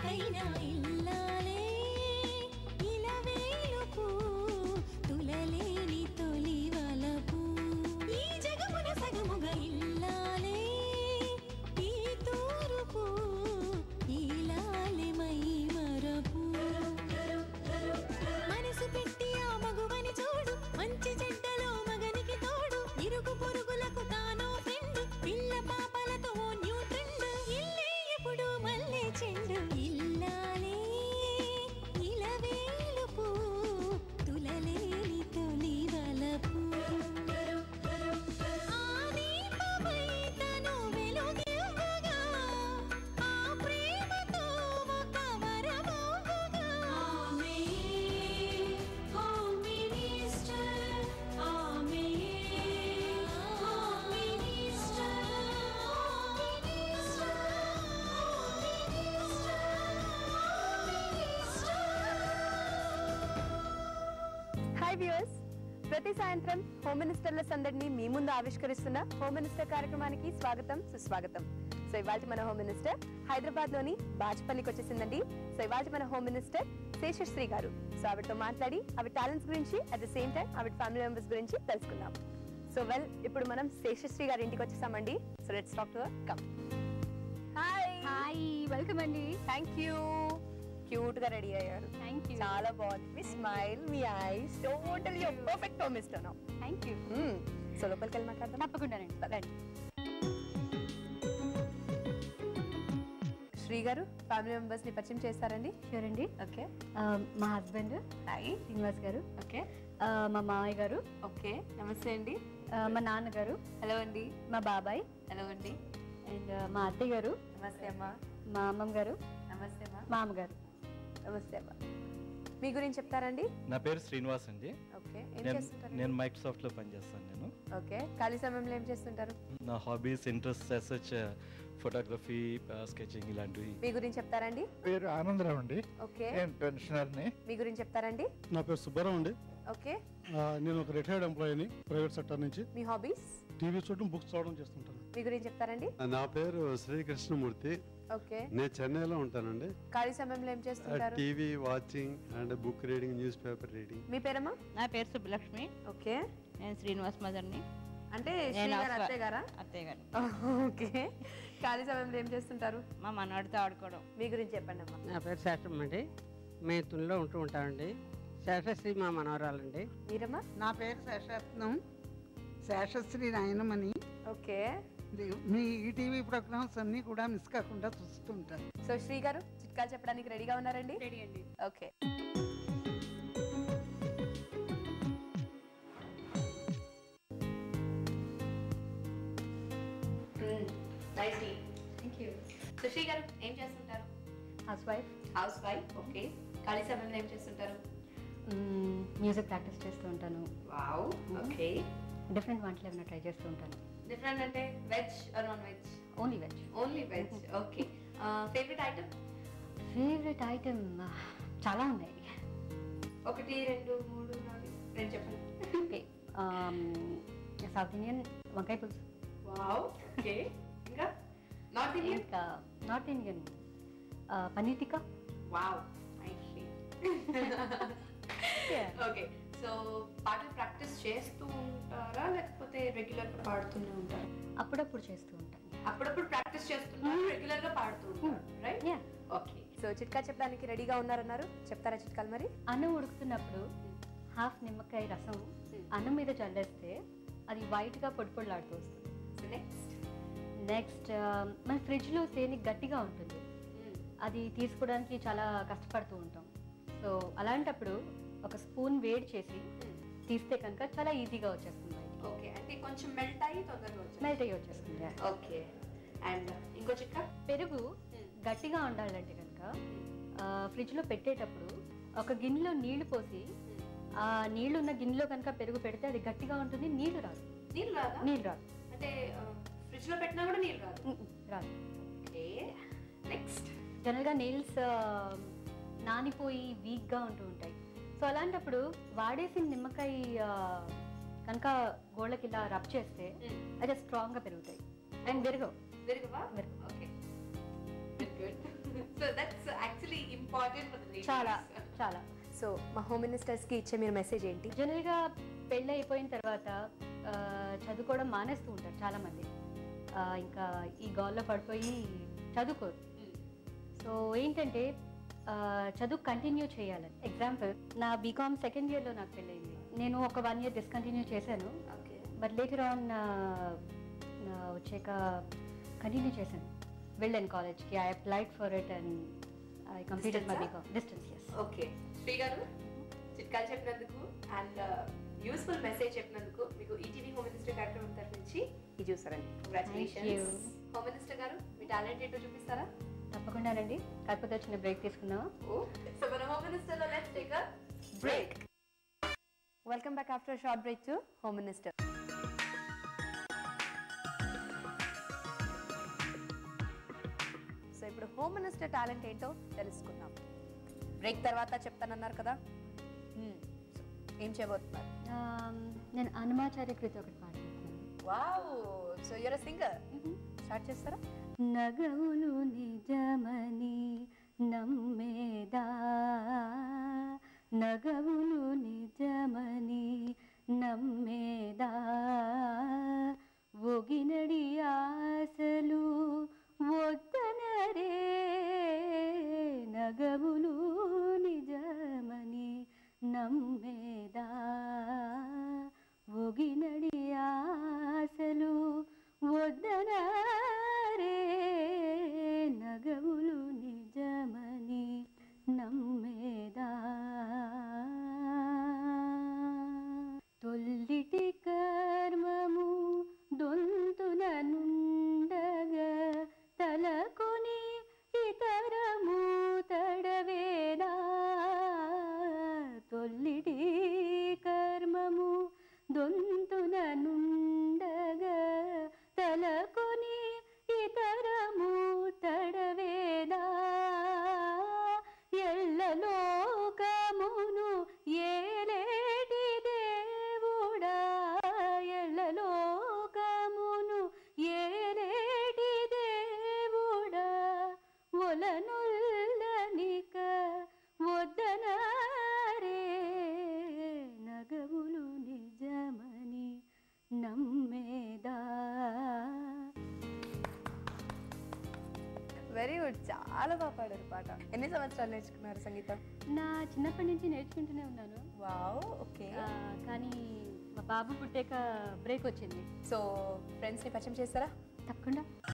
మొగైనా ఇల్లాలే ఇలవేలుపు తులలేని తొలి వలపు ఈ జగమున సగముగ ఇల్లాలే ఈ తూరుపు ఇలాలే మై మరపు మనసు పెట్టి ఆ మగువని చూడు మంచి చెడ్డలో మగనికి తోడు ఇరుగు పొరుగులకు తానో ఫ్రెండ్ పిల్ల పాపలతో న్యూ ట్రెండ్ ఇల్లే ఎప్పుడు మల్లె చెండు ఇల్లాలే ఇలవేలుపు తులలేని తొలి వలపు ఆ దీపమై తను వెలుగివ్వగా ఆ ప్రేమతో ఒక వరమవ్వగా ఆమె హోమ్ మినిస్టర్ ఆమె హోమ్ మినిస్టర్ హాయ్ వ్యూయర్స్, ప్రతి సాయంత్రం హోమ్ మినిస్టర్ల సందడిని మీ ముందు ఆవిష్కరిస్తున్న హోమ్ మినిస్టర్ కార్యక్రమానికి స్వాగతం సుస్వాగతం. సో ఇవాళ మన హోమ్ మినిస్టర్ హైదరాబాద్ లోని బాజ్పల్లికి వచ్చేసిందండి. సో ఇవాళ మన హోమ్ మినిస్టర్ శేషశ్రీ గారు. సో ఆవిడతో మాట్లాడి ఆవిడ టాలెంట్స్ గురించి అట్ ద సేమ్ టైం ఆవిడ ఫ్యామిలీ మెంబర్స్ గురించి తెలుసుకుందాం. సో ఇప్పుడు మనం శేషశ్రీ గారి ఇంటికి వచ్చేసామండి. So let's talk to her. Come. Hi, welcome అండి. Thank you. క్యూట్ గా రెడీ అయ్యారు. Thank you. చాలా బాగుంది. మీ స్మైల్, మీ eyes, totally perfect home minister now. Thank you. So లోపలికి వెళ్ళి మాట్లాడదాం. తప్పకుండానండి, రండి. శ్రీ గారు, ఫ్యామిలీ మెంబర్స్ ని పరిచయం చేస్తారండి? షూర్ అండి. ఓకే. మా హస్బెండ్ హాయ్ శ్రీనివాస్ గారు. ఓకే. మా మామయ్య గారు. ఓకే, నమస్తే అండి. మా నాన్నగారు. హలో అండి. మా బాబాయ్. హలో అండి. అండ్ మా అత్తయ్య గారు. నమస్తే అమ్మా. మా అమ్మమ్మ గారు. నమస్తే అమ్మా. మా అమ్మగారు. నమస్తే అమ్మా. మీ గురించి చెప్తారండి? నా పేరు శ్రీనివాస్ అండి. ఓకే. ఏం చేస్తుంటారు? నేను మైక్రోసాఫ్ట్ లో పనిచేస్తాను నేను. ఓకే. ఖాళీ సమయంలో ఏం చేస్తుంటారు? నా hobbies interest such photography, sketching ఇలాంటివి. మీ గురించి చెప్తారండి? పేరు ఆనందరావు అండి. ఓకే. నేను పెన్షనర్ని. మీ గురించి చెప్తారండి? నా పేరు సుబ్బారావు అండి. ఓకే. నేను ఒక రిటైర్డ్ ఎంప్లాయీని ప్రైవేట్ సెక్టర్ నుంచి. మీ హాబీస్? టీవీ చూడడం, బుక్స్ చదవడం చేస్తుంటాను. మీ గురించి చెప్తారండి? నా పేరు శ్రీకృష్ణమూర్తి. ఓకే. నేను చెన్నైలో ఉంటానండి. ఖాళీ సమయంలో ఏం చేస్తుంటారు? TV watching and book reading, newspaper reading. మీ పేరమ్మా? నా పేరు సుబ్బలక్ష్మి. ఓకే. నేను శ్రీనివాస్ మదర్ని. అంటే శ్రీగారు అత్తయ్య గారా? అత్తయ్య గారు. ఓకే. ఖాళీ సమయంలో ఏం చేస్తుంటారు? మా మనవాడితో ఆడుకోవడం. మీ గురించి చెప్పండి అమ్మా. నా పేరు శాస్త్రం అండి. మేము తునిలో ఉంటూ ఉంటామండి. శాస్త్రశ్రీ మా మనవరాలండి. మీరమ్మా? నా పేరు శేషరత్నం, శేషశ్రీ నాయనమని. ఓకే. మీ ఈటీవీ ప్రోగ్రామ్స్ అన్ని కూడా మిస్ కాకుండా చూస్తుంటాను. సో శ్రీ గారు, చిట్కాలు చెప్పడానికి రెడీగా ఉన్నారండి? రెడీ అండి. Okay. Nice tea. Thank you. So Sri గారు ఏం చేస్తుంటారు? House wife. House wife. Okay. ఖాళీ సమయంలో ఏం చేస్తుంటారు? మ్యూజిక్ ప్రాక్టీస్ చేస్తూ ఉంటాను. వావ్. ఓకే. డిఫరెంట్ వంటలు ఏమైనా ట్రై చేస్తూ ఉంటాను. డిఫరెంట్ అంటే veg or non veg? Only veg. Only veg. Okay. Favourite item? Favourite item చాలా ఉన్నాయి. 1 2 3 4 రెండు చెప్పండి. ఓకే. సౌత్ ఇండియన్ వంకాయ పులుసు. వావ్. ఓకే. ఇంకా నార్త్ ఇండియన్? ఇంకా north Indian paneer tikka. Wow. Nicely. Okay. So పాటలు ప్రాక్టీస్ చేస్తూ ఉంటారా లేకపోతే రెగ్యులర్ గా పాడుతూనే ఉంటారా? అప్పుడప్పుడు చేస్తూ ఉంటాను. అప్పుడప్పుడు ప్రాక్టీస్ చేస్తుంటారు, రెగ్యులర్ గా పాడుతూ ఉంటారు, రైట్? యా. ఓకే. సో చిట్కా చెప్పడానికి రెడీగా ఉన్నారన్నారు, చెప్తారా చిట్కాలు మరి? అన్నం ఉడుకుతున్నప్పుడు హాఫ్ నిమ్మకాయ రసం అన్నం మీద చల్లేస్తే అది వైట్ గా పొడి పొడిలాడుతూ వస్తుంది. నెక్స్ట్ మన ఫ్రిడ్జ్ లో తేనె గట్టిగా ఉంటుంది, అది తీసుకోవడానికి చాలా కష్టపడుతూ ఉంటాం. సో అలాంటప్పుడు ఒక స్పూన్ వేడి చేసి తీస్తే కనుక చాలా ఈజీగా వచ్చేస్తుంది. ఓకే. అంటే కొంచెం మెల్ట్ అయ్యి తొందరగా మెల్ట్ అయ్యి వచ్చేస్తుంది. ఓకే. అండ్ ఇంకో చిట్కా? పెరుగు గట్టిగా ఉండాలంటే కనుక ఫ్రిడ్జ్ లో పెట్టేటప్పుడు ఒక గిన్నెలో నీళ్లు పోసి ఆ నీళ్లు ఉన్న గిన్నెలో కనుక పెరుగు పెడితే అది గట్టిగా ఉంటుంది, నీళ్లు రాదు. నీళ్ళు రాదా? నీళ్ళు రాదు. అంటే ఫ్రిడ్జ్ లో పెట్టినా కూడా నీళ్ళు రాదు? రాదు. ఓకే. నెక్స్ట్, జనరల్ గా నెయిల్స్ నానిపోయి వీక్ గా ఉంటూ ఉంటాయి. సో అలాంటప్పుడు వాడేసిన నిమ్మకాయ కనుక గోళ్ళకి ఇలా రబ్ చేస్తే అది స్ట్రాంగ్ గా పెరుగుతాయి అండ్ విరగవు. విరగవా? Okay. Good. So that's actually important for the చాలా చాలా. సో మా హోమ్ మినిస్టర్స్కి ఇచ్చే మీరు మెసేజ్ ఏంటి? జనరల్గా పెళ్ళి అయిపోయిన తర్వాత చదువుకోవడం మానేస్తూ ఉంటారు చాలామంది. ఇంకా ఈ గాల్లో పడిపోయి చదువుకోరు. సో ఏంటంటే చదువు కంటిన్యూ చేయాలని. ఎగ్జాంపుల్, నా బీకామ్ సెకండ్ ఇయర్లో నాకు పెళ్ళయింది. నేను ఒక 1 year డిస్కంటిన్యూ చేశాను. బట్ లేటర్ ఆన్ వచ్చాక కంటిన్యూ చేశాను. వెళ్ళాను కాలేజ్కి. I applied for it and I completed my BCom distance. Okay, Sri గారు చిట్కాలు చెప్పినందుకు అండ్ యూస్ఫుల్ మెసేజ్ చెప్పినందుకు మీకు ఈటీవీ హోమ్ మినిస్టర్ కార్యక్రమం తరఫు నుంచి ఇది చూసారండి. కంగ్రాచులేషన్స్. హోమ్ మినిస్టర్ గారు మీ టాలెంట్ ఏంటో చూపిస్తారా? తప్పకుండానండి. కాకపోతే చిన్న బ్రేక్ తీసుకుందాం. సో మన హోమ్ మినిస్టర్ లో let's take a break. Welcome back after short break to home minister. So ఇప్పుడు హోమ్ మినిస్టర్ టాలెంట్ ఏంటో తెలుసుకుందాం. బ్రేక్ తర్వాత చెప్తానన్నారు కదా, ఏం చేయబోతున్నారు? నేను హనుమాచార్య కృతి ఒకటి పాడుతున్నాను. Wow, so you're a singer. Start చేస్తారా? నగవులు నిజమని నమ్మేదా, నగవులు నిజమని నమ్మేదా, ఒగినడి ఆశలు వద్దనరే, నగవులు నిజమని నమ్మేదా, ఒగినడి ఆశలు వద్దనరే, నగవులు నిజమని నమ్మేదా, తొల్లిటి కర్మము దొంతున నుండగా తలకొని ఇతరము తడవేదా, తొల్లిటి కర్మము దొంతున నుండగా తలకొని ఇతరము తడవేదా, ఎల్లలోకమును ఏలేటి దేవుడా, ఎల్లలోకమును ఏలేటి దేవుడా, ఒలనుల్లనిక వద్దనరే, నగవులు నిజమని నమ్మేదా. వెరీ గుడ్, చాలా బాగా పాడారు పాట. ఎన్ని సంవత్సరాలు నేర్చుకున్నారు సంగీతం? నా చిన్నప్పటి నుంచి నేర్చుకుంటూనే ఉన్నాను. Wow, okay. కానీ మా బాబు పుట్టాక బ్రేక్ వచ్చింది. సో ఫ్రెండ్స్ని పరిచయం చేస్తారా? తప్పకుండా.